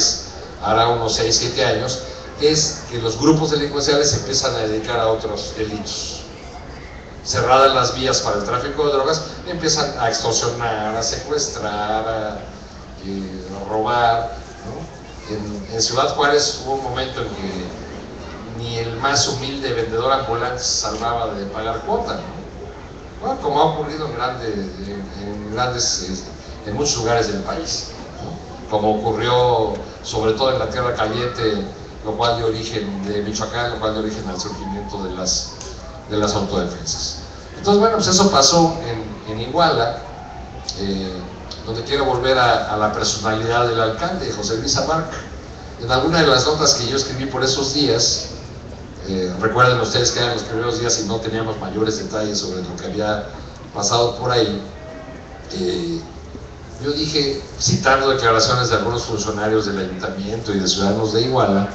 Juárez, hará unos 6, 7 años, es que los grupos delincuenciales se empiezan a dedicar a otros delitos. Cerradas las vías para el tráfico de drogas, empiezan a extorsionar, a secuestrar, a robar, ¿no? En Ciudad Juárez hubo un momento en que ni el más humilde vendedor ambulante se salvaba de pagar cuota, ¿no? Bueno, como ha ocurrido en muchos lugares del país, ¿no? Como ocurrió sobre todo en la Tierra Caliente, lo cual dio origen de Michoacán, lo cual dio origen al surgimiento de las autodefensas. Entonces, bueno, pues eso pasó en Iguala, donde quiero volver a la personalidad del alcalde, José Luis Abarca. En alguna de las notas que yo escribí por esos días, recuerden ustedes que eran los primeros días y no teníamos mayores detalles sobre lo que había pasado por ahí, yo dije, citando declaraciones de algunos funcionarios del ayuntamiento y de ciudadanos de Iguala,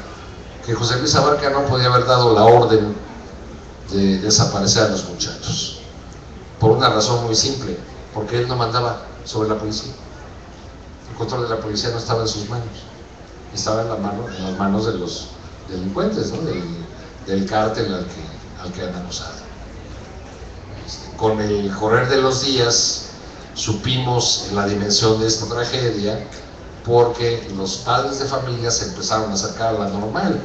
que José Luis Abarca no podía haber dado la orden de desaparecer a los muchachos, por una razón muy simple, porque él no mandaba sobre la policía. El control de la policía no estaba en sus manos, estaba en las manos de los delincuentes, ¿no? del cártel al que han acusado. Con el correr de los días supimos la dimensión de esta tragedia, porque los padres de familia se empezaron a acercar a la normal.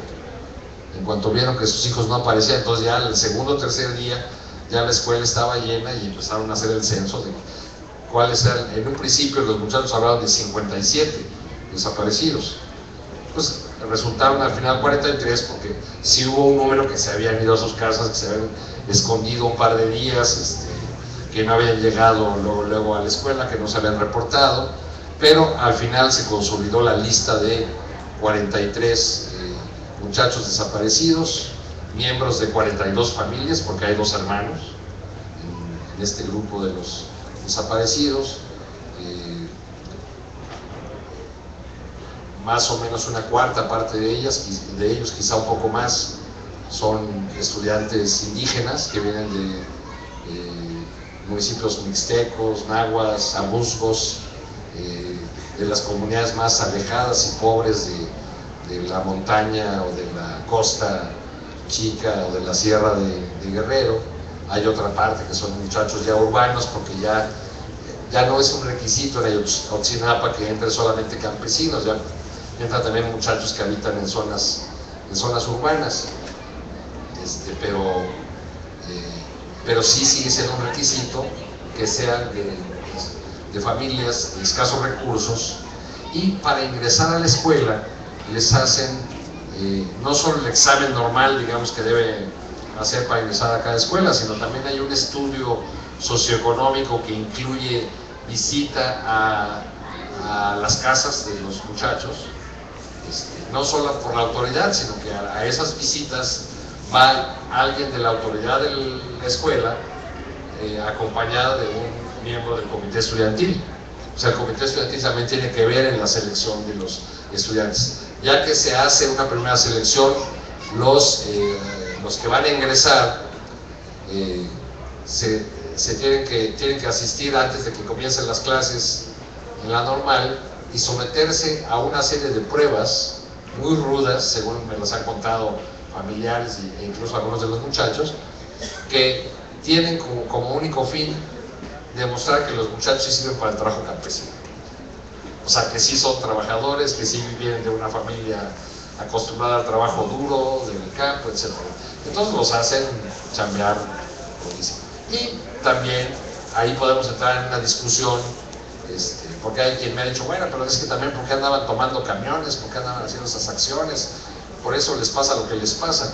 En cuanto vieron que sus hijos no aparecían, entonces ya el segundo o tercer día ya la escuela estaba llena y empezaron a hacer el censo de cuáles eran. En un principio los muchachos hablaban de 57 desaparecidos, pues resultaron al final 43, porque sí hubo un número que se habían ido a sus casas, que se habían escondido un par de días, que no habían llegado luego a la escuela, que no se habían reportado, pero al final se consolidó la lista de 43 muchachos desaparecidos, miembros de 42 familias, porque hay 2 hermanos en este grupo de los desaparecidos, más o menos una cuarta parte de ellos, quizá un poco más, son estudiantes indígenas que vienen de municipios mixtecos, nahuas, abusgos, de las comunidades más alejadas y pobres de la montaña o de la costa chica o de la sierra de Guerrero. Hay otra parte que son muchachos ya urbanos, porque ya no es un requisito en Ayotzinapa que entren solamente campesinos, ya entran también muchachos que habitan en zonas urbanas, pero sí sigue siendo un requisito que sean de familias de escasos recursos, y para ingresar a la escuela les hacen no solo el examen normal, digamos, que debe hacer para ingresar a cada escuela, sino también hay un estudio socioeconómico que incluye visita a las casas de los muchachos, no solo por la autoridad, sino que a esas visitas va alguien de la autoridad de la escuela, acompañada de un miembro del comité estudiantil. O sea, el comité estudiantil también tiene que ver en la selección de los estudiantes. Ya que se hace una primera selección, los que van a ingresar tienen que asistir antes de que comiencen las clases en la normal y someterse a una serie de pruebas muy rudas, según me las han contado familiares e incluso algunos de los muchachos, que tienen como único fin demostrar que los muchachos sí sirven para el trabajo campesino. O sea, que sí son trabajadores, que sí vienen de una familia acostumbrada al trabajo duro, del campo, etc. Entonces los hacen chambear. Y también ahí podemos entrar en una discusión, porque hay quien me ha dicho, bueno, pero es que también ¿por qué andaban tomando camiones? ¿Por qué andaban haciendo esas acciones? Por eso les pasa lo que les pasa.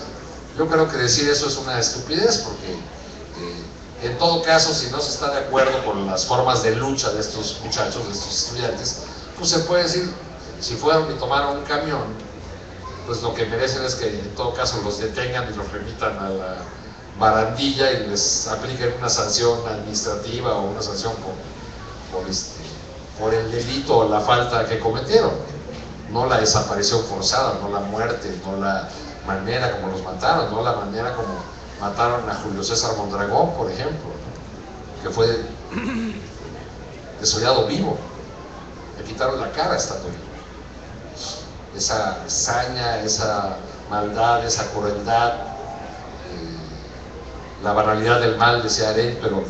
Yo creo que decir eso es una estupidez, porque en todo caso, si no se está de acuerdo con las formas de lucha de estos muchachos, de estos estudiantes, pues se puede decir, si fueron y tomaron un camión, pues lo que merecen es que en todo caso los detengan y los remitan a la barandilla y les apliquen una sanción administrativa o una sanción por el delito o la falta que cometieron, no la desaparición forzada, no la muerte, no la manera como los mataron, no la manera como mataron a Julio César Mondragón, por ejemplo, que fue desollado vivo, le quitaron la cara estando vivo. esa saña, esa maldad, esa crueldad, la banalidad del mal, decía Arendt, pero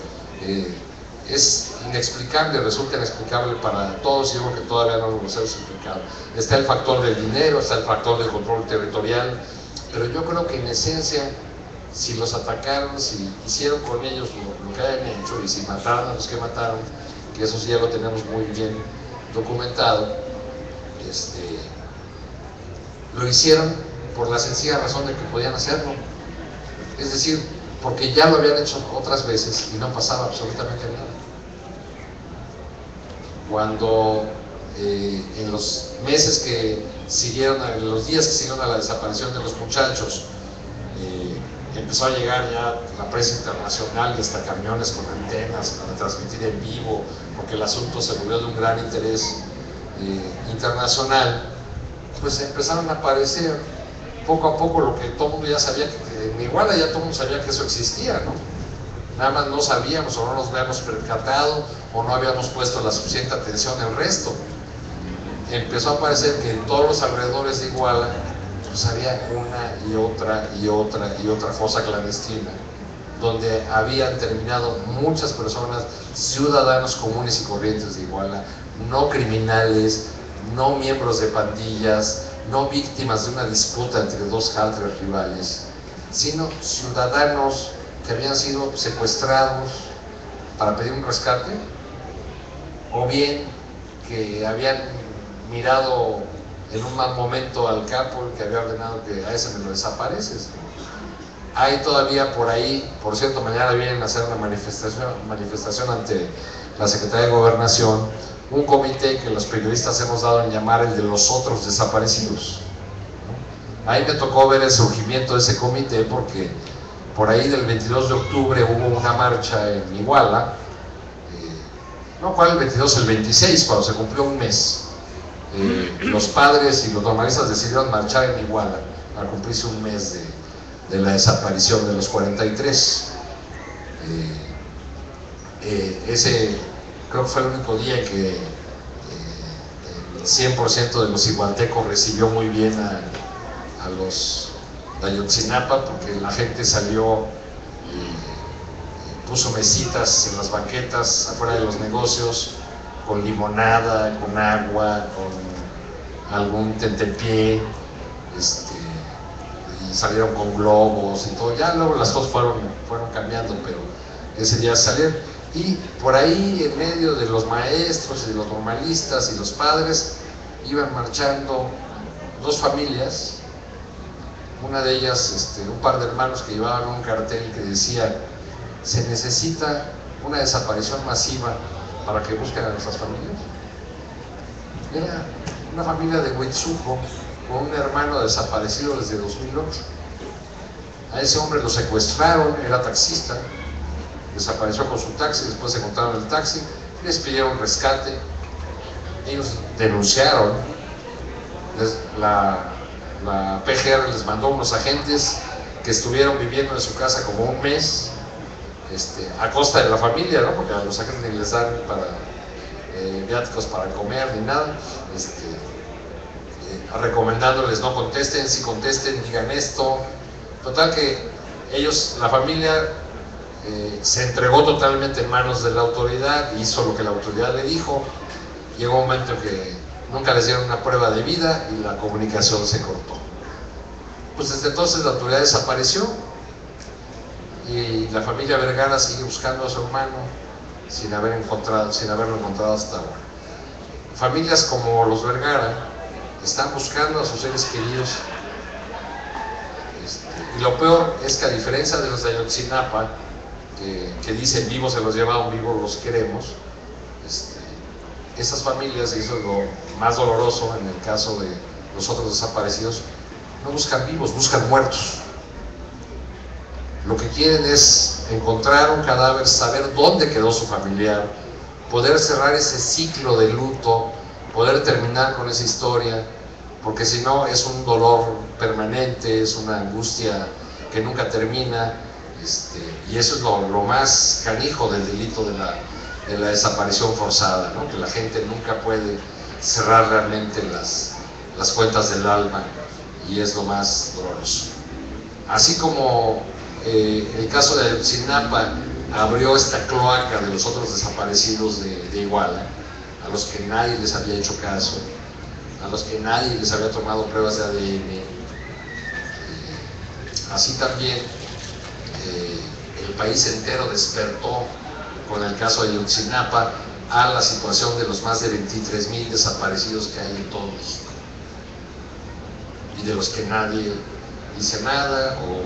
es inexplicable, resulta inexplicable para todos, y yo creo que todavía no lo hemos explicado. Está el factor del dinero, está el factor del control territorial, pero yo creo que en esencia, si los atacaron, si hicieron con ellos lo que hayan hecho, y si mataron a los que mataron, que eso sí ya lo tenemos muy bien documentado, lo hicieron por la sencilla razón de que podían hacerlo. Es decir, porque ya lo habían hecho otras veces y no pasaba absolutamente nada. Cuando en los meses que siguieron, en los días que siguieron a la desaparición de los muchachos, empezó a llegar ya la prensa internacional y hasta camiones con antenas para transmitir en vivo, porque el asunto se volvió de un gran interés internacional, pues empezaron a aparecer poco a poco lo que todo el mundo ya sabía, que en Iguala ya todo el mundo sabía que eso existía, ¿no? Nada más no sabíamos o no nos habíamos percatado o no habíamos puesto la suficiente atención al resto. Empezó a aparecer que en todos los alrededores de Iguala pues había una y otra fosa clandestina, donde habían terminado muchas personas, ciudadanos comunes y corrientes de Iguala, no criminales, no miembros de pandillas, no víctimas de una disputa entre dos cárteles rivales, sino ciudadanos que habían sido secuestrados para pedir un rescate, o bien que habían mirado en un mal momento al capo que había ordenado que a ese me lo desapareces. Hay todavía por ahí, por cierto, mañana vienen a hacer una manifestación ante la Secretaría de Gobernación, un comité que los periodistas hemos dado en llamar el de los otros desaparecidos, ¿no? Ahí me tocó ver el surgimiento de ese comité porque por ahí del 22 de octubre hubo una marcha en Iguala, no, ¿cuál el 22? El 26, cuando se cumplió un mes. Los padres y los normalistas decidieron marchar en Iguala para cumplirse un mes de la desaparición de los 43. Ese creo que fue el único día que el 100% de los igualtecos recibió muy bien a los de Ayotzinapa, porque la gente salió, puso mesitas en las banquetas afuera de los negocios, con limonada, con agua, con algún tentempié, y salieron con globos y todo. Ya luego las cosas fueron cambiando, pero ese día salieron. Y por ahí, en medio de los maestros y de los normalistas y los padres, iban marchando dos familias, una de ellas, un par de hermanos que llevaban un cartel que decía: se necesita una desaparición masiva para que busquen a nuestras familias. Era una familia de Huitzuco con un hermano desaparecido desde 2008. A ese hombre lo secuestraron, era taxista, desapareció con su taxi, después se encontraron el taxi, les pidieron rescate, ellos denunciaron, la PGR les mandó unos agentes que estuvieron viviendo en su casa como un mes, a costa de la familia, ¿no? Porque a los agentes ni les dan viáticos para comer ni nada, recomendándoles no contesten, si contesten digan esto. Total que ellos, la familia, se entregó totalmente en manos de la autoridad, hizo lo que la autoridad le dijo. Llegó un momento que nunca les dieron una prueba de vida y la comunicación se cortó. Pues desde entonces la autoridad desapareció y la familia Vergara sigue buscando a su hermano sin haberlo encontrado hasta ahora. Familias como los Vergara están buscando a sus seres queridos, y lo peor es que, a diferencia de los de Ayotzinapa, que dicen vivos se los llevaron, vivos los queremos, esas familias, y eso es lo más doloroso en el caso de los otros desaparecidos, no buscan vivos, buscan muertos. Lo que quieren es encontrar un cadáver, saber dónde quedó su familiar, poder cerrar ese ciclo de luto, poder terminar con esa historia, porque si no es un dolor permanente, es una angustia que nunca termina, y eso es lo más canijo del delito de la desaparición forzada, ¿no? Que la gente nunca puede cerrar realmente las cuentas del alma, y es lo más doloroso. Así como el caso de Ayotzinapa abrió esta cloaca de los otros desaparecidos de Iguala, a los que nadie les había hecho caso, a los que nadie les había tomado pruebas de ADN, así también el país entero despertó con el caso de Ayotzinapa a la situación de los más de 23,000 desaparecidos que hay en todo México, y de los que nadie dice nada, o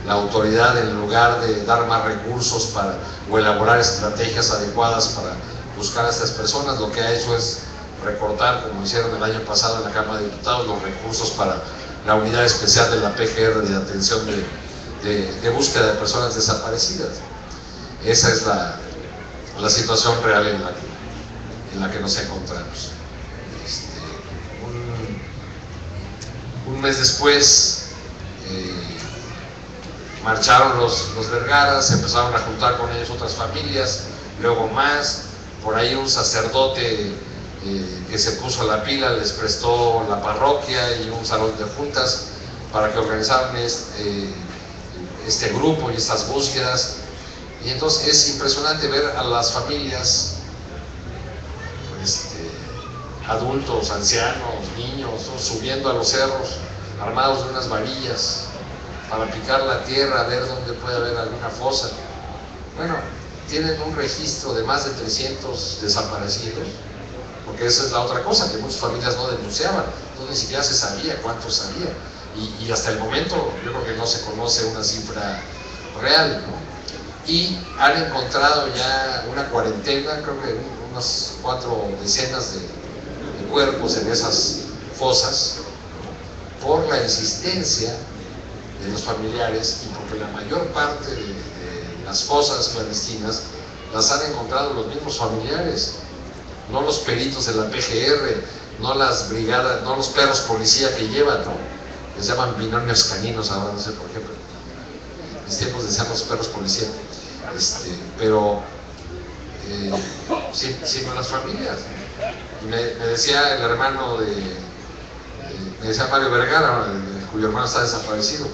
la autoridad, en lugar de dar más recursos o elaborar estrategias adecuadas para buscar a estas personas, lo que ha hecho es recortar, como hicieron el año pasado en la Cámara de Diputados, los recursos para la unidad especial de la PGR de atención de búsqueda de personas desaparecidas. Esa es la situación real en la que nos encontramos. Un mes después marcharon los Vergaras, se empezaron a juntar con ellos otras familias, luego más, por ahí un sacerdote que se puso a la pila les prestó la parroquia y un salón de juntas para que organizaran este grupo y estas búsquedas. Y entonces es impresionante ver a las familias, adultos, ancianos, niños, ¿no?, subiendo a los cerros armados de unas varillas para picar la tierra, a ver dónde puede haber alguna fosa. Bueno, tienen un registro de más de 300 desaparecidos, porque esa es la otra cosa, que muchas familias no denunciaban, entonces ni siquiera se sabía cuántos había, y hasta el momento yo creo que no se conoce una cifra real, ¿no? Y han encontrado ya una cuarentena, creo que unas 4 decenas de cuerpos en esas fosas, por la insistencia de los familiares, y porque la mayor parte de las fosas clandestinas las han encontrado los mismos familiares, no los peritos de la PGR, no las brigadas, no los perros policía que llevan, ¿no? Les llaman binomios caninos ahora, no sé por qué, pero en mis tiempos decían los perros policía, pero sino las familias. Me decía el hermano me decía Mario Vergara, cuyo hermano está desaparecido,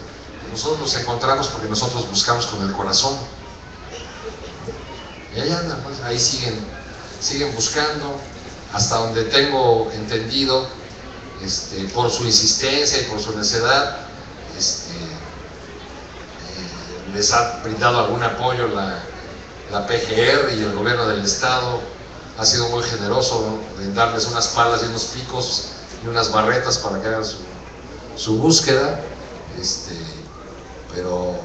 nosotros los encontramos porque nosotros buscamos con el corazón, y ahí andan, pues, ahí siguen buscando, hasta donde tengo entendido, por su insistencia y por su necedad, les ha brindado algún apoyo la PGR, y el gobierno del estado ha sido muy generoso, ¿no?, en darles unas palas y unos picos y unas barretas para que hagan su búsqueda, pero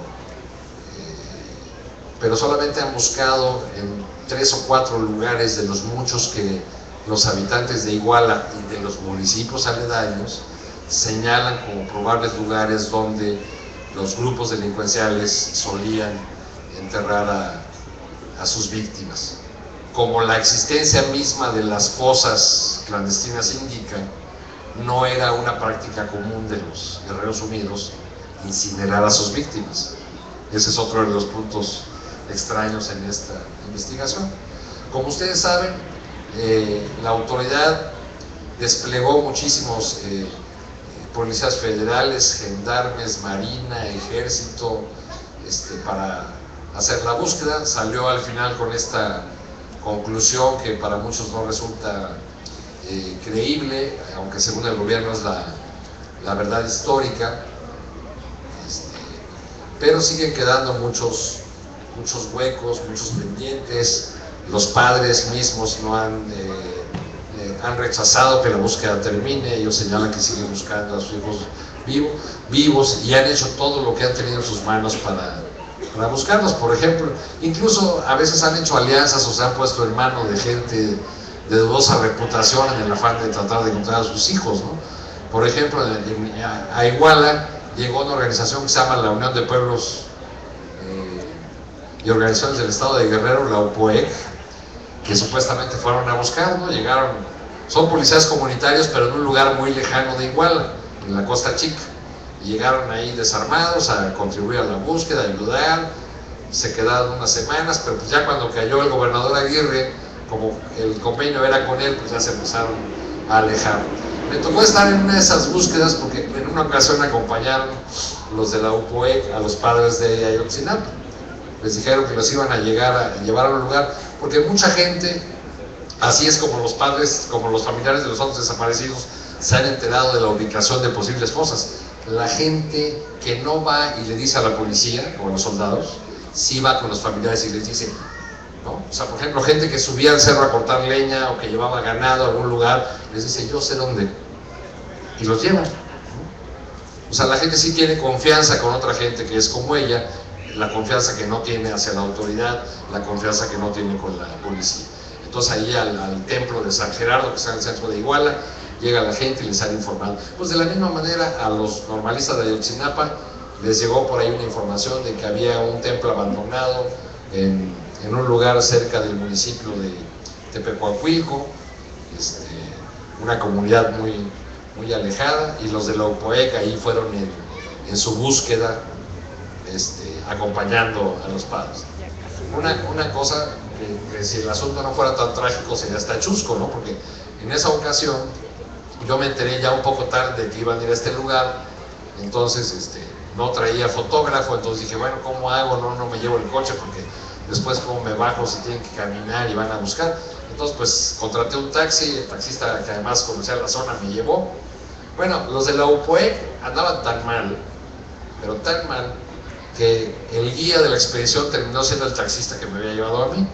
solamente han buscado en 3 o 4 lugares de los muchos que los habitantes de Iguala y de los municipios aledaños señalan como probables lugares donde los grupos delincuenciales solían enterrar a sus víctimas. Como la existencia misma de las fosas clandestinas indica, no era una práctica común de los Guerreros Unidos incinerar a sus víctimas. Ese es otro de los puntos extraños en esta investigación. Como ustedes saben, la autoridad desplegó muchísimos policías federales, gendarmes, marina, ejército, para hacer la búsqueda. Salió al final con esta conclusión que para muchos no resulta creíble, aunque según el gobierno es la verdad histórica, pero siguen quedando muchos huecos, muchos pendientes. Los padres mismos no han rechazado que la búsqueda termine. Ellos señalan que siguen buscando a sus hijos vivos, y han hecho todo lo que han tenido en sus manos para buscarlos. Por ejemplo, incluso a veces han hecho alianzas o se han puesto en mano de gente de dudosa reputación en el afán de tratar de encontrar a sus hijos, ¿no? Por ejemplo, a Iguala llegó una organización que se llama la Unión de Pueblos y Organizaciones del Estado de Guerrero, la UPOEC, que supuestamente fueron a buscar, ¿no? Llegaron, son policías comunitarios, pero en un lugar muy lejano de Iguala, en la Costa Chica, y llegaron ahí desarmados a contribuir a la búsqueda, a ayudar. Se quedaron unas semanas, pero pues ya cuando cayó el gobernador Aguirre, como el convenio era con él, pues ya se empezaron a alejar. Me tocó estar en una de esas búsquedas porque en una ocasión acompañaron los de la UPOEC a los padres de Ayotzinapa. Les dijeron que los iban a llevar a un lugar, porque mucha gente, así es como los padres, como los familiares de los otros desaparecidos, se han enterado de la ubicación de posibles fosas. La gente que no va y le dice a la policía, como los soldados, sí va con los familiares y les dice, ¿no? O sea, por ejemplo, gente que subía al cerro a cortar leña o que llevaba ganado a algún lugar, les dice, yo sé dónde, y los llevan, ¿no? O sea, la gente sí tiene confianza con otra gente que es como ella, la confianza que no tiene hacia la autoridad, la confianza que no tiene con la policía. Entonces ahí al templo de San Gerardo, que está en el centro de Iguala, llega la gente y les han informado. Pues de la misma manera a los normalistas de Ayotzinapa les llegó por ahí una información de que había un templo abandonado en un lugar cerca del municipio de Tepecuacuilco, una comunidad muy alejada, y los de la UPOEC ahí fueron en su búsqueda, acompañando a los padres. Una cosa que si el asunto no fuera tan trágico sería hasta chusco, ¿no? Porque en esa ocasión yo me enteré ya un poco tarde de que iban a ir a este lugar, entonces no traía fotógrafo, entonces dije, bueno, ¿cómo hago? No me llevo el coche porque después cómo me bajo si tienen que caminar y van a buscar. Entonces pues contraté un taxi, el taxista que además conocía la zona me llevó. Bueno, los de la UPOEC andaban tan mal, pero tan mal, que el guía de la expedición terminó siendo el taxista que me había llevado a mí,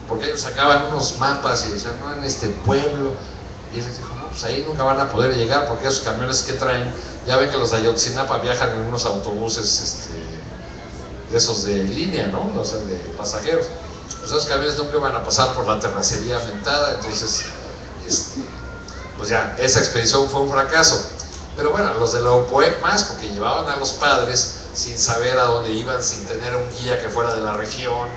porque ellos sacaban unos mapas y decían, no, en este pueblo, y él les dijo, no, pues ahí nunca van a poder llegar, porque esos camiones que traen, ya ven que los de Ayotzinapa viajan en unos autobuses de esos de línea, ¿no? O sea, de pasajeros. Pues esos camiones nunca van a pasar por la terracería aventada, entonces, pues ya, esa expedición fue un fracaso. Pero bueno, los de la UPOEC más, porque llevaban a los padres sin saber a dónde iban, sin tener un guía que fuera de la región.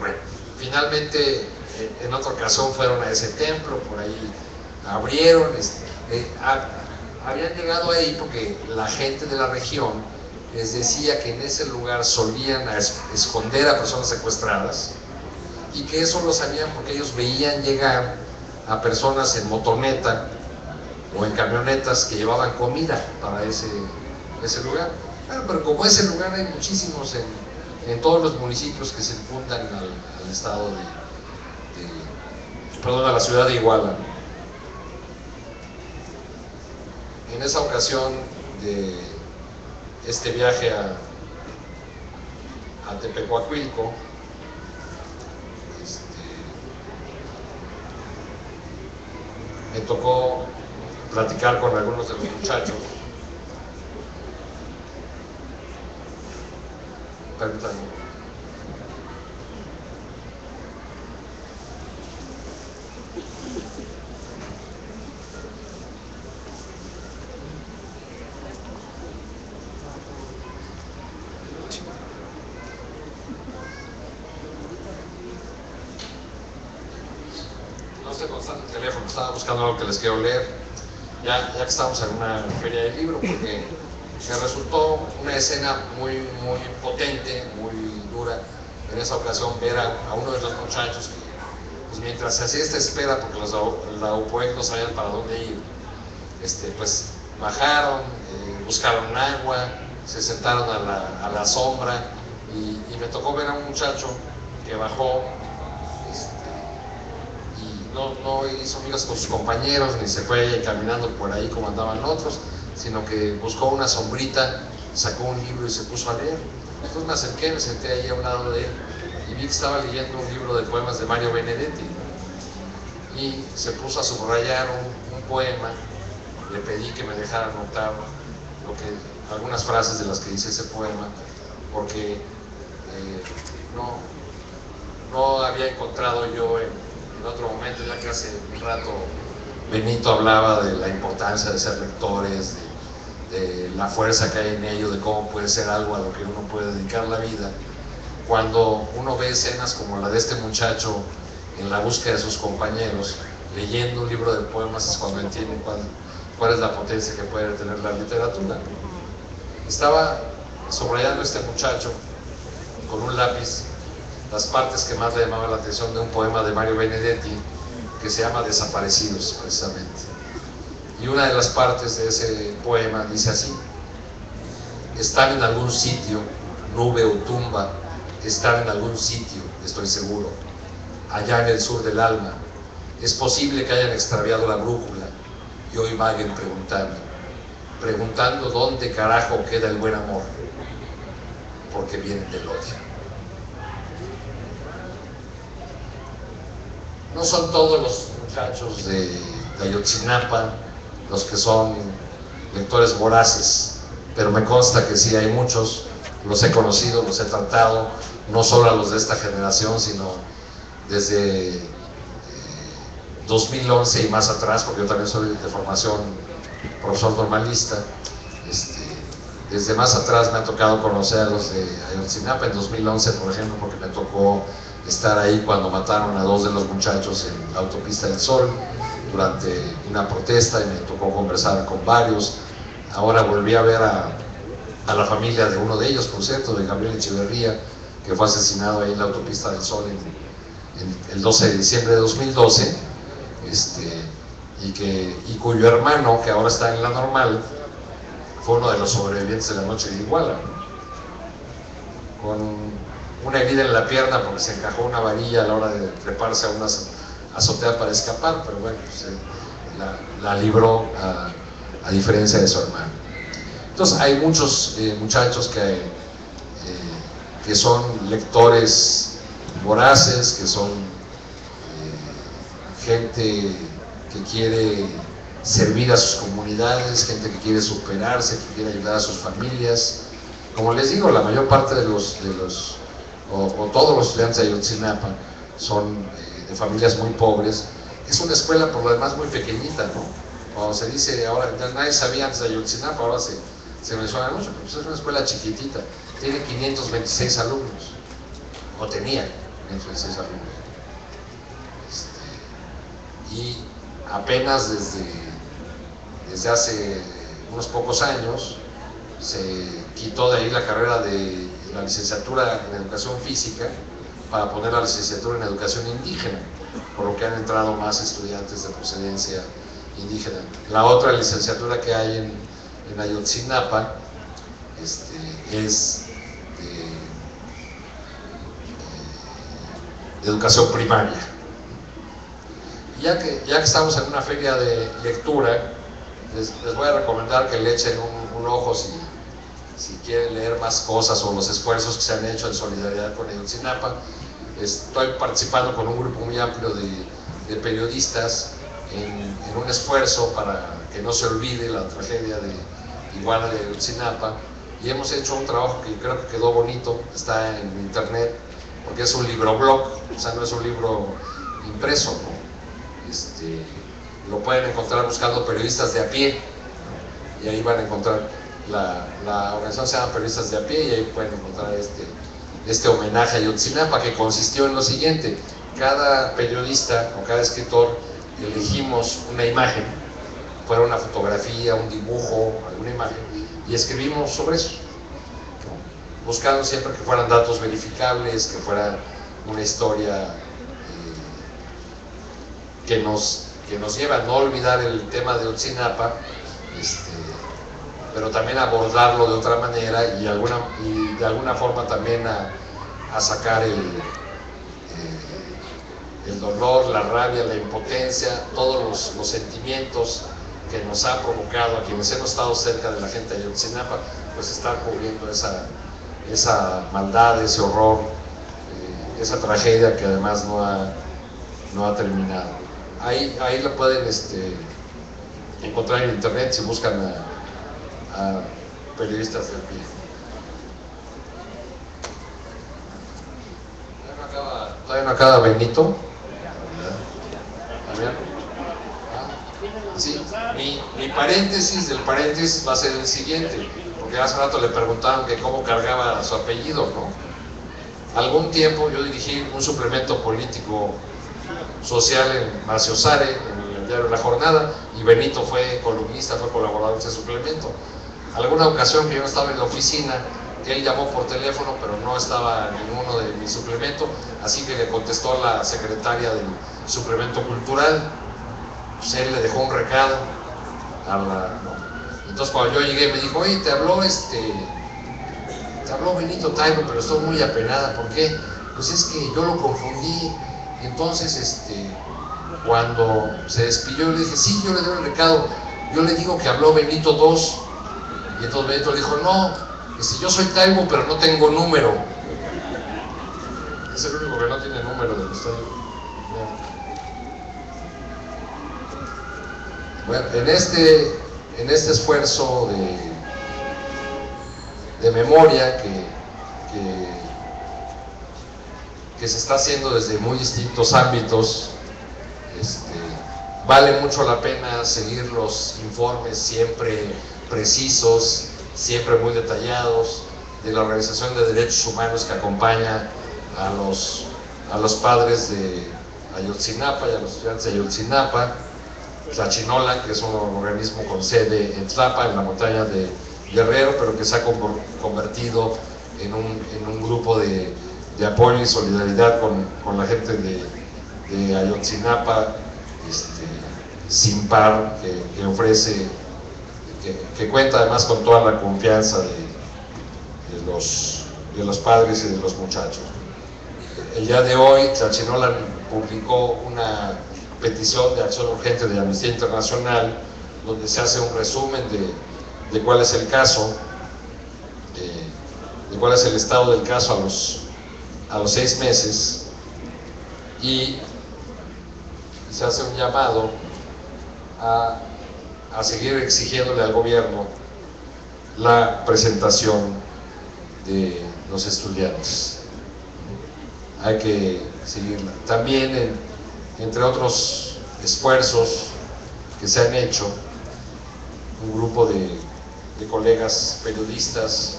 Bueno, finalmente en otra ocasión fueron a ese templo, por ahí abrieron, habían llegado ahí porque la gente de la región les decía que en ese lugar solían esconder a personas secuestradas, y que eso lo sabían porque ellos veían llegar a personas en motoneta o en camionetas que llevaban comida para ese lugar. Bueno, pero como ese lugar hay muchísimos en todos los municipios que circundan al estado a la ciudad de Iguala. En esa ocasión de este viaje a Tepecuacuilco, me tocó platicar con algunos de los muchachos. Permítanme. No estoy contestando el teléfono, estaba buscando algo que les quiero leer. Ya que estamos en una feria de libro, porque me resultó una escena muy potente, muy dura. En esa ocasión ver a uno de los muchachos que, pues mientras se hacía esta espera, porque los de la UPOEC no sabían para dónde ir, pues bajaron, buscaron agua, se sentaron a la sombra, y me tocó ver a un muchacho que bajó, y no hizo amigos con sus compañeros, ni se fue caminando por ahí como andaban otros, sino que buscó una sombrita, sacó un libro y se puso a leer. Entonces me acerqué, me senté ahí a un lado de él y vi que estaba leyendo un libro de poemas de Mario Benedetti, y se puso a subrayar un poema. Le pedí que me dejara anotar algunas frases de las que dice ese poema, porque no había encontrado yo en otro momento, ya que hace un rato Benito hablaba de la importancia de ser lectores, de la fuerza que hay en ello, de cómo puede ser algo a lo que uno puede dedicar la vida. Cuando uno ve escenas como la de este muchacho en la búsqueda de sus compañeros, leyendo un libro de poemas, es cuando entiende cuál es la potencia que puede tener la literatura. Estaba subrayando este muchacho con un lápiz las partes que más le llamaban la atención de un poema de Mario Benedetti, que se llama Desaparecidos, precisamente. Y una de las partes de ese poema dice así: están en algún sitio, nube o tumba, están en algún sitio, estoy seguro, allá en el sur del alma. Es posible que hayan extraviado la brújula y hoy vaguen preguntando dónde carajo queda el buen amor, porque vienen del odio. No son todos los muchachos de Ayotzinapa los que son lectores voraces, pero me consta que sí hay muchos. Los he conocido, los he tratado, no solo a los de esta generación, sino desde 2011 y más atrás, porque yo también soy de formación profesor normalista. Desde más atrás me ha tocado conocer a los de Ayotzinapa, en 2011 por ejemplo, porque me tocó estar ahí cuando mataron a 2 de los muchachos en la autopista del Sol durante una protesta, y me tocó conversar con varios. Ahora volví a ver a la familia de uno de ellos, por cierto, de Gabriel Echeverría, que fue asesinado ahí en la autopista del Sol el 12 de diciembre de 2012, y cuyo hermano, que ahora está en la Normal, fue uno de los sobrevivientes de la noche de Iguala, con una herida en la pierna porque se encajó una varilla a la hora de treparse a una azotea para escapar, pero bueno, pues, la libró a diferencia de su hermano. Entonces hay muchos muchachos que son lectores voraces, que son gente que quiere servir a sus comunidades, gente que quiere superarse, que quiere ayudar a sus familias. Como les digo, la mayor parte de o todos los estudiantes de Ayotzinapa son de familias muy pobres. Es una escuela por lo demás muy pequeñita, ¿no? Cuando se dice ahora, nadie sabía antes de Ayotzinapa, ahora se menciona mucho, pero pues es una escuela chiquitita, tiene 526 alumnos, o tenía 526 alumnos. Y apenas desde hace unos pocos años se quitó de ahí la carrera de la licenciatura en educación física para poner la licenciatura en educación indígena, por lo que han entrado más estudiantes de procedencia indígena. La otra licenciatura que hay en Ayotzinapa es de educación primaria. Ya que estamos en una feria de lectura, les voy a recomendar que le echen un ojo si quieren leer más cosas o los esfuerzos que se han hecho en solidaridad con Ayotzinapa. Estoy participando con un grupo muy amplio de periodistas en un esfuerzo para que no se olvide la tragedia de Iguala de Ayotzinapa, y hemos hecho un trabajo que creo que quedó bonito, está en internet, porque es un libroblog, o sea, no es un libro impreso, ¿no? Lo pueden encontrar buscando periodistas de a pie, ¿no? Y ahí van a encontrar, la organización se llama Periodistas de a pie, y ahí pueden encontrar este homenaje a Ayotzinapa, que consistió en lo siguiente: cada periodista o cada escritor elegimos una imagen, fuera una fotografía, un dibujo, alguna imagen, y escribimos sobre eso, ¿no? Buscando siempre que fueran datos verificables, que fuera una historia que nos lleva a no olvidar el tema de Ayotzinapa, pero también abordarlo de otra manera y de alguna forma también a sacar el dolor, la rabia, la impotencia, todos los sentimientos que nos ha provocado a quienes hemos estado cerca de la gente de Ayotzinapa, pues estar cubriendo esa maldad, ese horror, esa tragedia que además no ha terminado. Ahí lo pueden encontrar en internet si buscan a periodistas del pie. Todavía no acaba Benito. Sí, mi paréntesis del paréntesis va a ser el siguiente, porque hace rato le preguntaban que cómo cargaba su apellido, ¿no? Algún tiempo yo dirigí un suplemento político social en Maciosare, en el diario La Jornada, y Benito fue columnista, fue colaborador de ese suplemento. Alguna ocasión que yo no estaba en la oficina, él llamó por teléfono, pero no estaba ninguno de mi suplemento, así que le contestó la secretaria suplemento cultural. Pues él le dejó un recado a la... Entonces cuando yo llegué me dijo, oye, te habló Benito Taibo, pero estoy muy apenada. ¿Por qué? Pues es que yo lo confundí. Entonces cuando se despidió le dije, sí, yo le doy el recado, yo le digo que habló Benito II. Y entonces Benito le dijo, no, yo soy Taibo, pero no tengo número. Es el único que no tiene número del estadio. Bueno, en este esfuerzo de memoria que se está haciendo desde muy distintos ámbitos, vale mucho la pena seguir los informes siempre precisos, siempre muy detallados, de la Organización de Derechos Humanos que acompaña a los padres de Ayotzinapa y a los estudiantes de Ayotzinapa. Tlachinolan, que es un organismo con sede en Tlapa, en la montaña de Guerrero, pero que se ha convertido en un grupo de apoyo y solidaridad con la gente de Ayotzinapa, sin par, que ofrece, que cuenta además con toda la confianza de los padres y de los muchachos. El día de hoy, Tlachinolan publicó una petición de acción urgente de Amnistía Internacional, donde se hace un resumen de cuál es el caso, de cuál es el estado del caso a los 6 meses, y se hace un llamado a seguir exigiéndole al gobierno la presentación de los estudiantes. Hay que seguirla. También, entre otros esfuerzos que se han hecho, un grupo de colegas periodistas,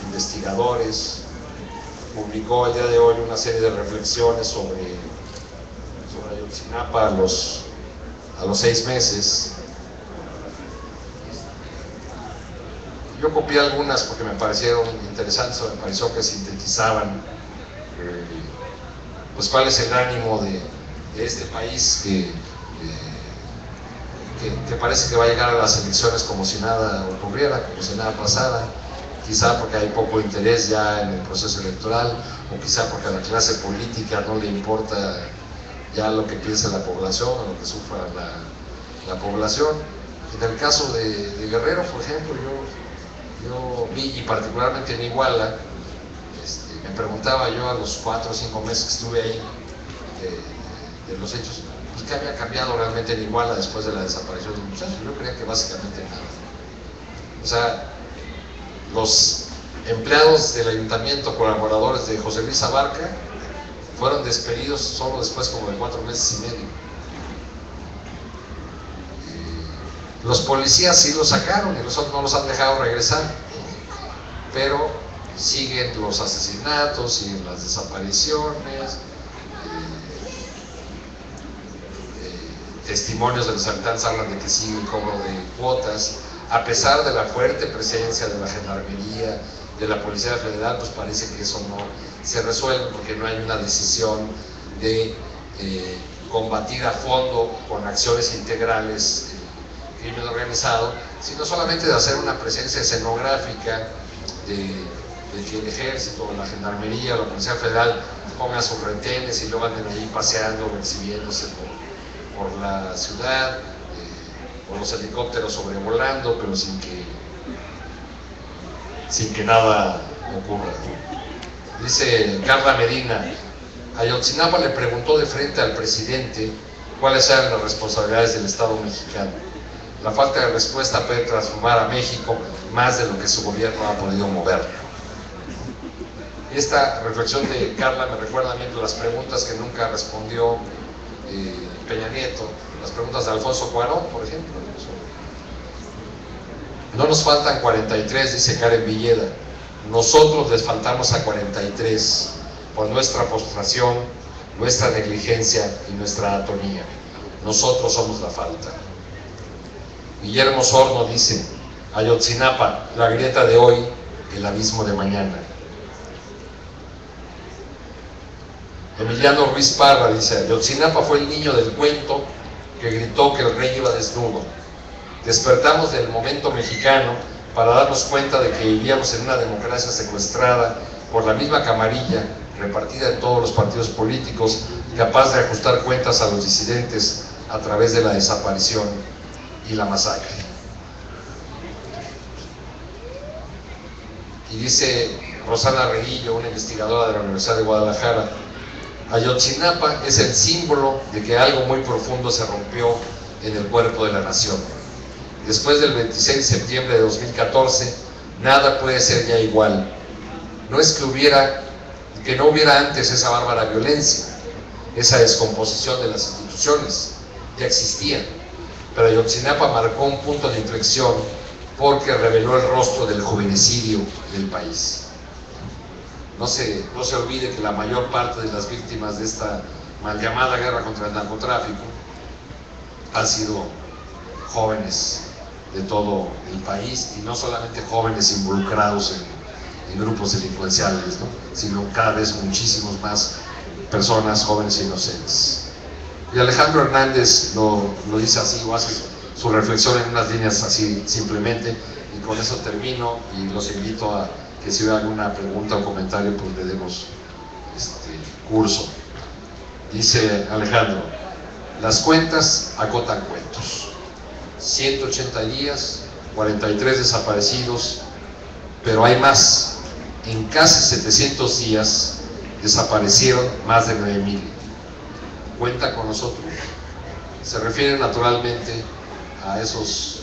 investigadores, publicó el día de hoy una serie de reflexiones sobre Ayotzinapa a los 6 meses. Yo copié algunas porque me parecieron interesantes, me pareció que sintetizaban pues cuál es el ánimo de este país que parece que va a llegar a las elecciones como si nada ocurriera, como si nada pasara, quizá porque hay poco interés ya en el proceso electoral, o quizá porque a la clase política no le importa ya lo que piensa la población o lo que sufra la población. En el caso de Guerrero, por ejemplo, yo vi, y particularmente en Iguala, me preguntaba yo a los 4 o 5 meses que estuve ahí de los hechos, pues qué había cambiado realmente en Iguala después de la desaparición de los muchachos. Yo creía que básicamente nada. O sea, los empleados del ayuntamiento, colaboradores de José Luis Abarca, fueron despedidos solo después como de 4 meses y medio. Los policías sí los sacaron y los otros no los han dejado regresar, pero siguen los asesinatos, siguen las desapariciones, testimonios de los habitantes hablan de que sigue el cobro de cuotas, a pesar de la fuerte presencia de la Gendarmería, de la Policía Federal, pues parece que eso no se resuelve porque no hay una decisión de combatir a fondo con acciones integrales el crimen organizado, sino solamente de hacer una presencia escenográfica de que el ejército, la Gendarmería, la Policía Federal pongan sus retenes y luego anden ahí paseando o exhibiéndose por la ciudad, con los helicópteros sobrevolando, pero sin que nada ocurra. Dice Carla Medina, Ayotzinapa le preguntó de frente al presidente cuáles eran las responsabilidades del Estado mexicano. La falta de respuesta puede transformar a México más de lo que su gobierno ha podido mover. Esta reflexión de Carla me recuerda a mí las preguntas que nunca respondió Peña Nieto, las preguntas de Alfonso Cuarón, por ejemplo. No nos faltan 43, dice Karen Villeda. Nosotros les faltamos a 43 por nuestra postración, nuestra negligencia y nuestra atonía. Nosotros somos la falta. Guillermo Sorno dice, Ayotzinapa, la grieta de hoy, el abismo de mañana. Emiliano Ruiz Parra dice: Ayotzinapa fue el niño del cuento que gritó que el rey iba desnudo. Despertamos del momento mexicano para darnos cuenta de que vivíamos en una democracia secuestrada por la misma camarilla repartida en todos los partidos políticos, capaz de ajustar cuentas a los disidentes a través de la desaparición y la masacre. Y dice Rosana Reguillo, una investigadora de la Universidad de Guadalajara: Ayotzinapa es el símbolo de que algo muy profundo se rompió en el cuerpo de la nación. Después del 26 de septiembre de 2014, nada puede ser ya igual. No es que no hubiera antes esa bárbara violencia, esa descomposición de las instituciones, ya existía, pero Ayotzinapa marcó un punto de inflexión porque reveló el rostro del juvenicidio del país. No se olvide que la mayor parte de las víctimas de esta mal llamada guerra contra el narcotráfico han sido jóvenes de todo el país, y no solamente jóvenes involucrados en grupos delincuenciales, ¿no?, sino cada vez muchísimos más personas jóvenes e inocentes. Y Alejandro Hernández lo dice así, o hace su reflexión en unas líneas así simplemente, y con eso termino, y los invito a que si hubiera alguna pregunta o comentario, pues le demos curso. Dice Alejandro: las cuentas acotan cuentos. 180 días, 43 desaparecidos, pero hay más. En casi 700 días desaparecieron más de 9,000. Cuenta con nosotros. Se refiere naturalmente a esos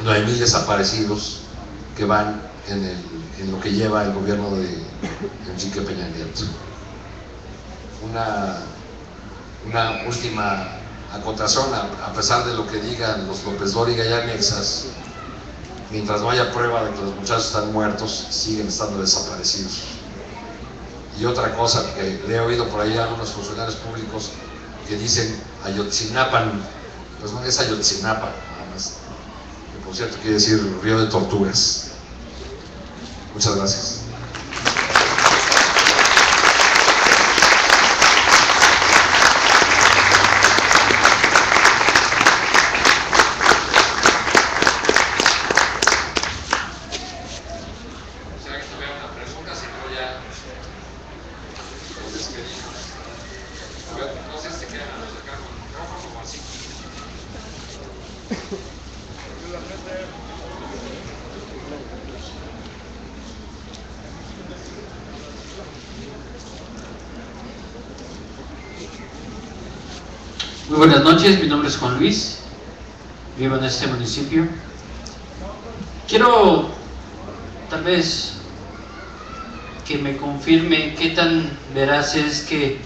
9,000 desaparecidos que van en lo que lleva el gobierno de Enrique Peña Nieto. Una última acotación: a pesar de lo que digan los López Dóriga y anexas, mientras no haya prueba de que los muchachos están muertos, siguen estando desaparecidos. Y otra cosa que le he oído por ahí a algunos funcionarios públicos que dicen Ayotzinapan, pues no es Ayotzinapa, nada más, que por cierto quiere decir río de tortugas. Muchas gracias. Muy buenas noches, mi nombre es Juan Luis, vivo en este municipio. Quiero tal vez que me confirme qué tan veraz es que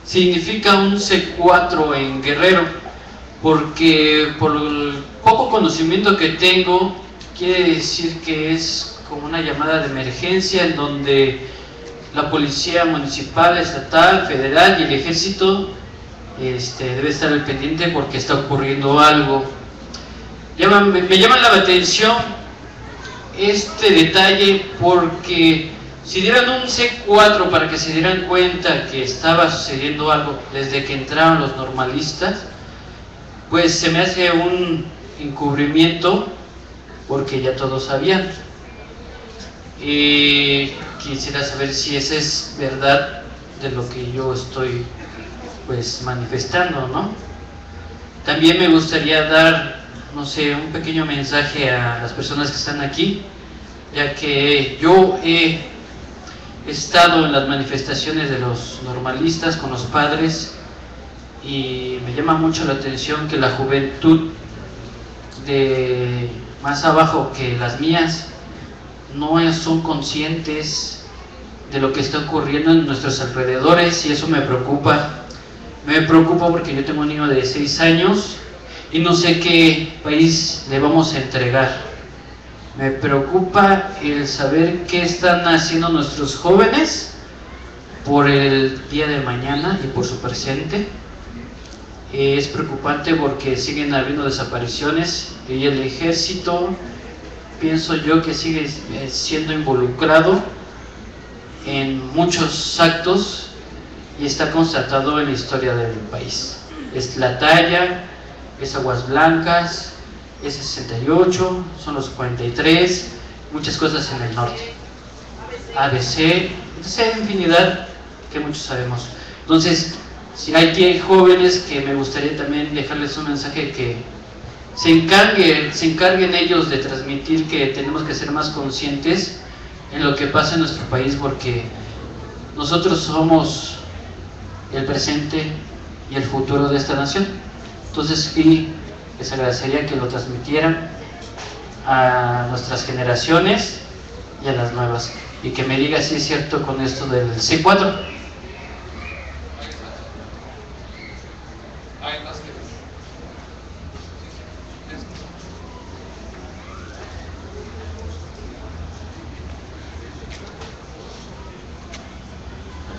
significa un C4 en Guerrero, porque por el poco conocimiento que tengo, quiere decir que es como una llamada de emergencia en donde la policía municipal, estatal, federal y el ejército debe estar al pendiente porque está ocurriendo algo. Me llama la atención este detalle, porque si dieran un C4 para que se dieran cuenta que estaba sucediendo algo desde que entraron los normalistas, pues se me hace un encubrimiento, porque ya todos sabían. Quisiera saber si esa es verdad de lo que yo estoy pues manifestando, ¿no? También me gustaría dar, no sé, un pequeño mensaje a las personas que están aquí, ya que yo he estado en las manifestaciones de los normalistas con los padres, y me llama mucho la atención que la juventud de más abajo que las mías no son conscientes de lo que está ocurriendo en nuestros alrededores, y eso me preocupa. Me preocupa porque yo tengo un niño de 6 años y no sé qué país le vamos a entregar. Me preocupa el saber qué están haciendo nuestros jóvenes por el día de mañana y por su presente. Es preocupante porque siguen habiendo desapariciones y el ejército, pienso yo, que sigue siendo involucrado en muchos actos y está constatado en la historia del país. Es La Talla, es Aguas Blancas, es 68, son los 43, muchas cosas en el norte. ABC, entonces hay infinidad que muchos sabemos. Entonces, si hay aquí jóvenes que me gustaría también dejarles un mensaje que se encarguen ellos de transmitir que tenemos que ser más conscientes en lo que pasa en nuestro país, porque nosotros somos el presente y el futuro de esta nación. Entonces sí, les agradecería que lo transmitieran a nuestras generaciones y a las nuevas, y que me diga si es cierto con esto del C4.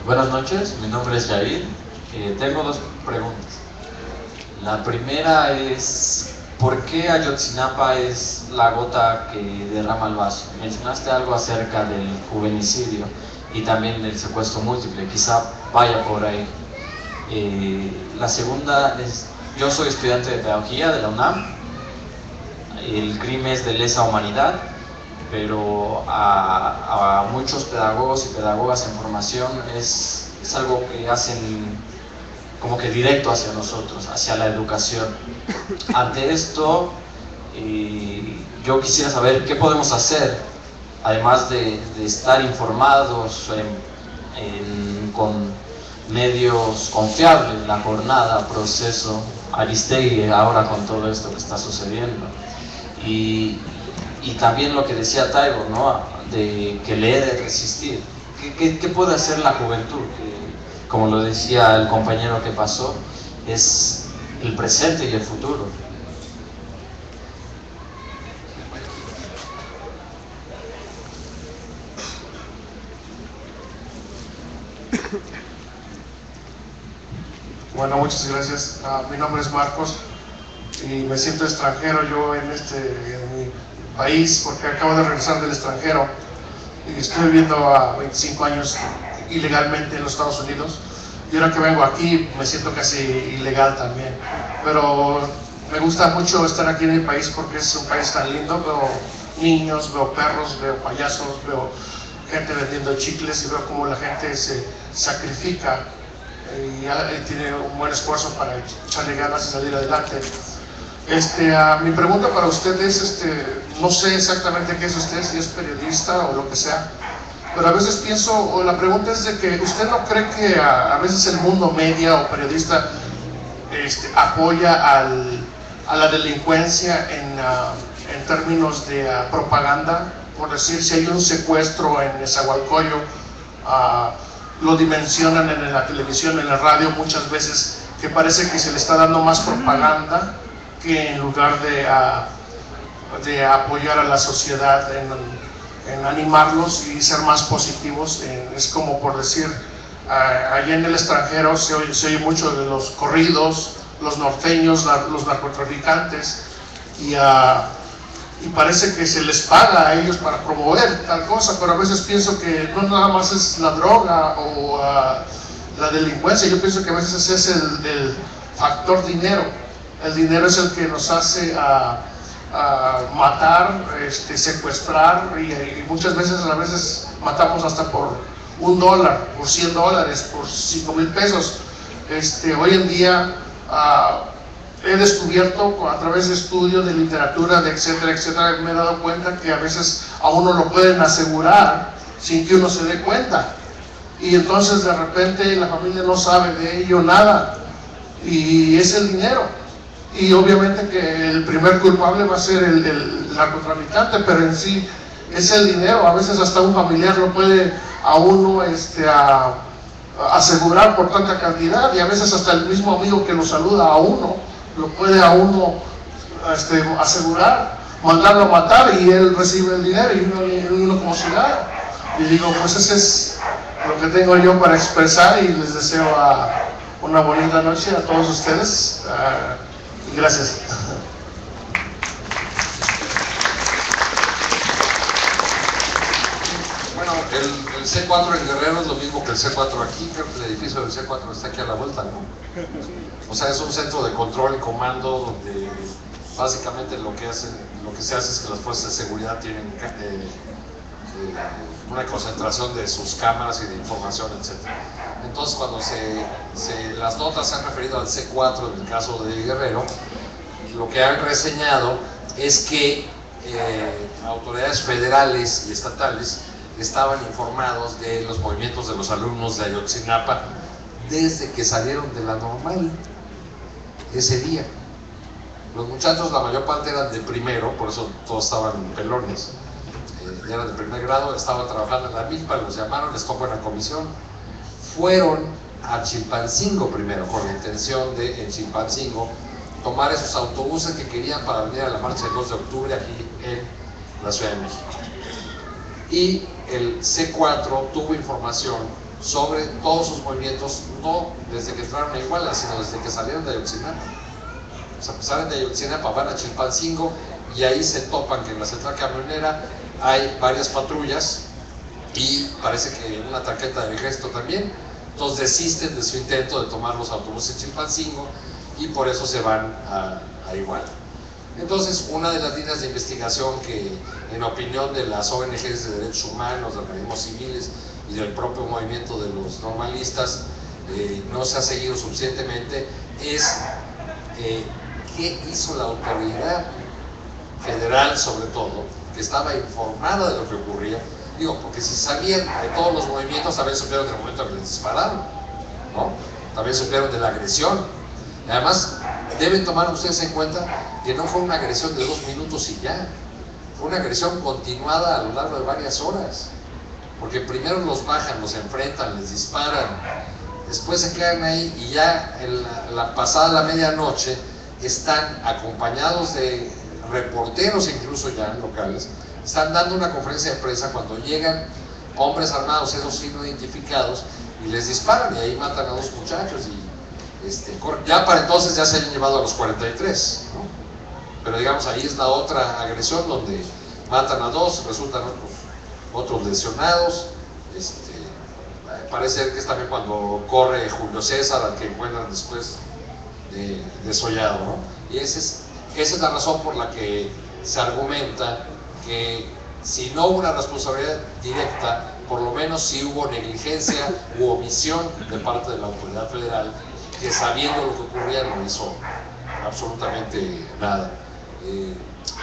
Buenas noches, mi nombre es Jair. Tengo dos preguntas. La primera es, ¿por qué Ayotzinapa es la gota que derrama el vaso? Mencionaste algo acerca del juvenicidio y también del secuestro múltiple, quizá vaya por ahí. La segunda es, yo soy estudiante de pedagogía de la UNAM. El crimen es de lesa humanidad, pero a muchos pedagogos y pedagogas en formación es algo que hacen como que directo hacia nosotros, hacia la educación. Ante esto, yo quisiera saber qué podemos hacer, además de estar informados con medios confiables, La Jornada, Proceso, Aristegui, ahora con todo esto que está sucediendo. Y también lo que decía Taibo, ¿no? De que leer es resistir. ¿Qué puede hacer la juventud? Que, como lo decía el compañero que pasó, es el presente y el futuro. Bueno, muchas gracias. Mi nombre es Marcos y me siento extranjero yo en mi país porque acabo de regresar del extranjero y estoy viviendo a 25 años ilegalmente en los Estados Unidos, y ahora que vengo aquí me siento casi ilegal también, pero me gusta mucho estar aquí en mi país porque es un país tan lindo. Veo niños, veo perros, veo payasos, veo gente vendiendo chicles y veo cómo la gente se sacrifica y tiene un buen esfuerzo para echarle ganas y salir adelante. Mi pregunta para usted es, no sé exactamente qué es usted, si es periodista o lo que sea, pero a veces pienso, o la pregunta es de que usted no cree que a veces el mundo media o periodista apoya a la delincuencia en términos de propaganda. Por decir, si hay un secuestro en Nezahualcóyotl, lo dimensionan en la televisión, en la radio muchas veces, que parece que se le está dando más propaganda que en lugar de apoyar a la sociedad en animarlos y ser más positivos. Es como por decir, allá en el extranjero se oye mucho de los corridos, los norteños, los narcotraficantes, y parece que se les paga a ellos para promover tal cosa, pero a veces pienso que no nada más es la droga o la delincuencia. Yo pienso que a veces ese es el factor dinero. El dinero es el que nos hace matar, secuestrar, y muchas veces matamos hasta por $1, por $100, por 5,000 pesos. Hoy en día he descubierto a través de estudios de literatura, de etcétera, etcétera, me he dado cuenta que a veces a uno lo pueden asegurar sin que uno se dé cuenta, y entonces de repente la familia no sabe de ello nada, y es el dinero. Y obviamente que el primer culpable va a ser el narcotraficante, pero en sí es el dinero. A veces hasta un familiar lo puede a uno asegurar por tanta cantidad, y a veces hasta el mismo amigo que lo saluda a uno lo puede a uno asegurar, mandarlo a matar, y él recibe el dinero y uno como si nada. Y digo, pues ese es lo que tengo yo para expresar, y les deseo una bonita noche a todos ustedes. Gracias. Bueno, el C4 en Guerrero es lo mismo que el C4 aquí, creo que el edificio del C4 está aquí a la vuelta, ¿no? O sea, es un centro de control y comando donde básicamente lo que se hace es que las fuerzas de seguridad tienen una concentración de sus cámaras y de información, etc. Entonces, cuando las notas se han referido al C4 en el caso de Guerrero, lo que han reseñado es que autoridades federales y estatales estaban informados de los movimientos de los alumnos de Ayotzinapa desde que salieron de la normal ese día. Los muchachos, la mayor parte eran de primero, por eso todos estaban pelones, eran de primer grado, estaban trabajando en la milpa, los llamaron, les tocó una comisión, fueron a Chilpancingo primero, con la intención de en Chilpancingo tomar esos autobuses que querían para venir a la marcha del 2 de octubre aquí en la Ciudad de México. Y el C4 tuvo información sobre todos sus movimientos, no desde que entraron a Iguala, sino desde que salieron de Ayotzinapa. O sea, salen de Ayotzinapa, van a Chilpancingo y ahí se topan que en la central camionera hay varias patrullas y parece que una tarjeta del ejército también. Entonces desisten de su intento de tomar los autobuses en Chilpancingo y por eso se van a Iguala. Entonces, una de las líneas de investigación que, en opinión de las ONGs de derechos humanos, de organismos civiles y del propio movimiento de los normalistas, no se ha seguido suficientemente, es qué hizo la autoridad federal, sobre todo, que estaba informada de lo que ocurría. Digo, porque si sabían de todos los movimientos, también supieron del momento que les dispararon, ¿no? También supieron de la agresión. Además, deben tomar ustedes en cuenta que no fue una agresión de 2 minutos y ya, fue una agresión continuada a lo largo de varias horas, porque primero los bajan, los enfrentan, les disparan, después se quedan ahí y ya en la pasada la medianoche están acompañados de reporteros, incluso ya locales, están dando una conferencia de prensa cuando llegan hombres armados, esos sí no identificados, y les disparan y ahí matan a 2 muchachos y ya para entonces ya se han llevado a los 43, ¿no? Pero digamos, ahí es la otra agresión donde matan a 2, resultan otros lesionados. Parece ser que es también cuando corre Julio César, al que encuentran después desollado, ¿no? Y esa es la razón por la que se argumenta que si no hubo una responsabilidad directa, por lo menos sí hubo negligencia u omisión de parte de la autoridad federal, que sabiendo lo que ocurría no hizo absolutamente nada.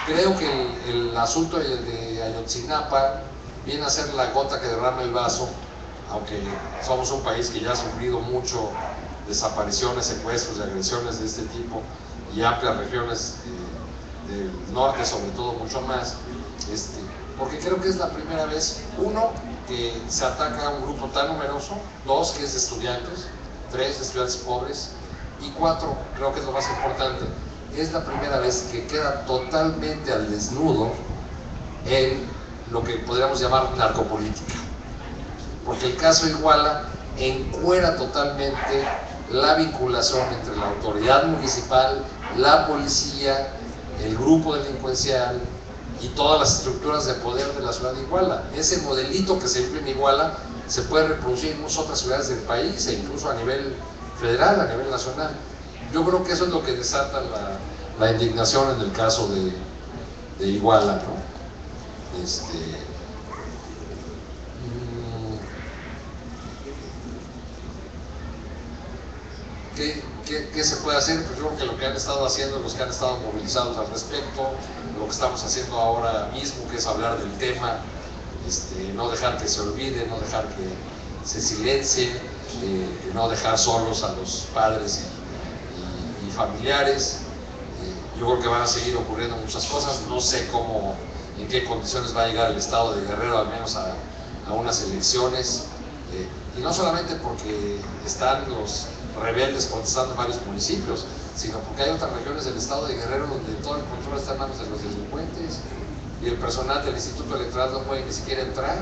Creo que el asunto de Ayotzinapa viene a ser la gota que derrama el vaso, aunque somos un país que ya ha sufrido mucho desapariciones, secuestros y agresiones de este tipo, y amplias regiones del norte sobre todo mucho más, porque creo que es la primera vez, uno, que se ataca a un grupo tan numeroso, 2, que es de estudiantes, 3, de estudiantes pobres, y 4, creo que es lo más importante, es la primera vez que queda totalmente al desnudo en lo que podríamos llamar narcopolítica, porque el caso Iguala encuera totalmente la vinculación entre la autoridad municipal, la policía, el grupo delincuencial y todas las estructuras de poder de la ciudad de Iguala. Ese modelito que se vive en Iguala se puede reproducir en muchas otras ciudades del país e incluso a nivel federal, a nivel nacional. Yo creo que eso es lo que desata la indignación en el caso de Iguala, ¿no? ¿Qué se puede hacer? Pues yo creo que lo que han estado haciendo, los que han estado movilizados al respecto, lo que estamos haciendo ahora mismo, que es hablar del tema, no dejar que se olvide, no dejar que se silencie, no dejar solos a los padres y familiares. Yo creo que van a seguir ocurriendo muchas cosas, no sé cómo, en qué condiciones va a llegar el estado de Guerrero, al menos a unas elecciones, y no solamente porque están los rebeldes protestando en varios municipios, sino porque hay otras regiones del estado de Guerrero donde todo el control está en manos de los delincuentes y el personal del Instituto Electoral no puede ni siquiera entrar,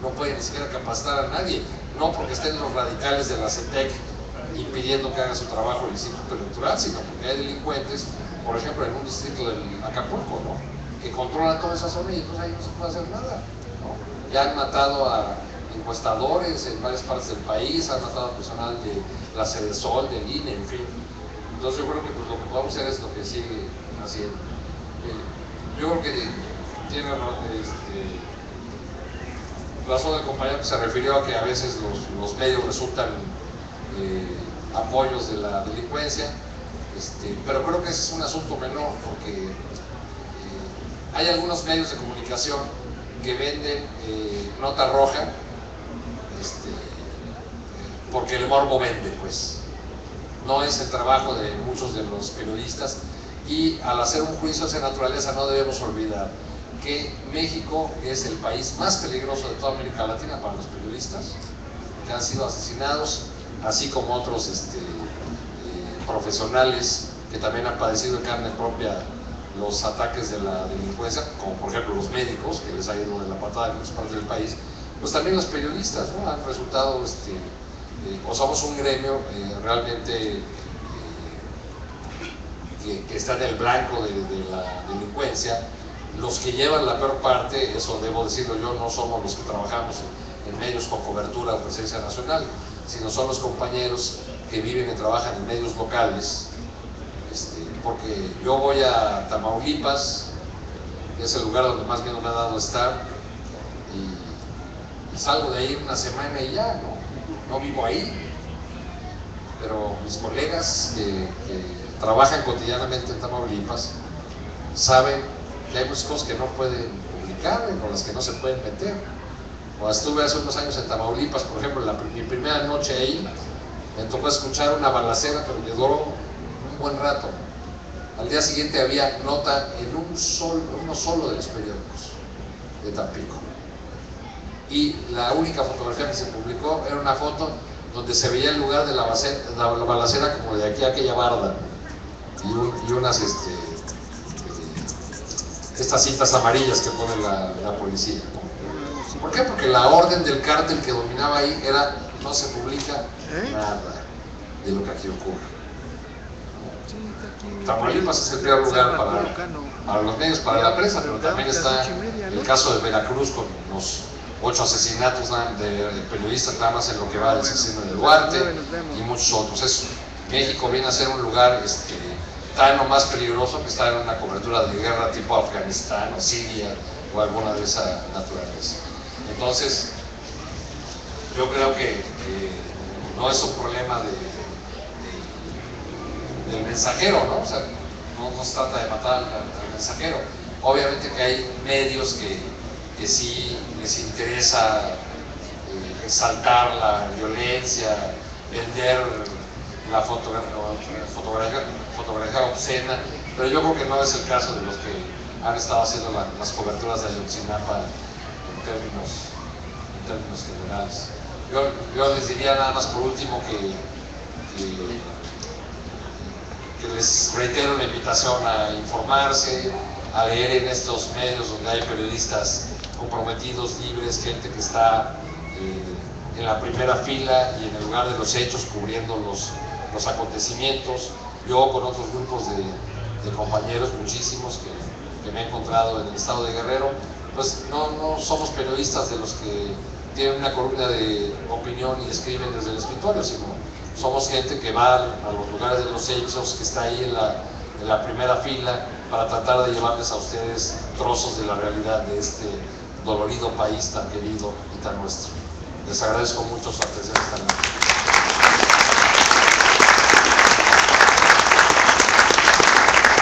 no puede ni siquiera capacitar a nadie, no porque estén los radicales de la CETEC impidiendo que haga su trabajo el Instituto Electoral, sino porque hay delincuentes, por ejemplo en un distrito del Acapulco, ¿no?, que controlan toda esa zona y entonces ahí no se puede hacer nada. ¿no? Ya han matado a encuestadores en varias partes del país, han matado a personal de la Sedesol, del INE, en fin. Entonces yo creo que pues, lo que podemos hacer es lo que sigue haciendo. Yo creo que tiene razón el compañero que se refirió a que a veces los medios resultan apoyos de la delincuencia, pero creo que ese es un asunto menor, porque hay algunos medios de comunicación que venden nota roja porque el morbo vende, pues. No es el trabajo de muchos de los periodistas, y al hacer un juicio de esa naturaleza no debemos olvidar que México es el país más peligroso de toda América Latina para los periodistas, que han sido asesinados, así como otros profesionales que también han padecido en carne propia los ataques de la delincuencia, como por ejemplo los médicos, que les ha ido de la patada en muchas partes del país. Pues también los periodistas, ¿no? Han resultado, o somos un gremio realmente que está en el blanco de la delincuencia. Los que llevan la peor parte, eso debo decirlo yo, no somos los que trabajamos en medios con cobertura o presencia nacional, sino son los compañeros que viven y trabajan en medios locales, porque yo voy a Tamaulipas, que es el lugar donde más miedo me ha dado estar, y salgo de ahí una semana y ya, no vivo ahí, pero mis colegas que trabajan cotidianamente en Tamaulipas saben que hay muchas cosas que no pueden publicar, con las que no se pueden meter. Cuando estuve hace unos años en Tamaulipas, por ejemplo, mi primera noche ahí, me tocó escuchar una balacera, pero me duró un buen rato. Al día siguiente había nota en uno solo de los periódicos de Tampico. Y la única fotografía que se publicó era una foto donde se veía el lugar de la balacera como de aquí a aquella barda, y unas estas cintas amarillas que pone la policía. ¿Por qué? Porque la orden del cártel que dominaba ahí era: no se publica nada de lo que aquí ocurre. Tamaulipas es el primer lugar para los medios, para la prensa, pero también está el caso de Veracruz con los 8 asesinatos de periodistas nada más en lo que va del sexenio de Duarte y muchos otros. México viene a ser un lugar tan o más peligroso que estar en una cobertura de guerra tipo Afganistán o Siria o alguna de esa naturaleza. Entonces, yo creo que no es un problema del mensajero, ¿no? O sea, no se trata de matar al mensajero. Obviamente que hay medios que sí les interesa exaltar la violencia, vender la fotografía obscena, pero yo creo que no es el caso de los que han estado haciendo las coberturas de Ayotzinapa en términos generales. Yo les diría nada más por último que les reitero la invitación a informarse, a leer en estos medios donde hay periodistas comprometidos, libres, gente que está en la primera fila y en el lugar de los hechos, cubriendo los acontecimientos. Yo con otros grupos de compañeros, muchísimos que me he encontrado en el estado de Guerrero, pues no somos periodistas de los que tienen una columna de opinión y escriben desde el escritorio, sino somos gente que va a los lugares de los hechos, que está ahí en la primera fila para tratar de llevarles a ustedes trozos de la realidad de este dolorido país tan querido y tan nuestro. Les agradezco mucho su atención esta noche.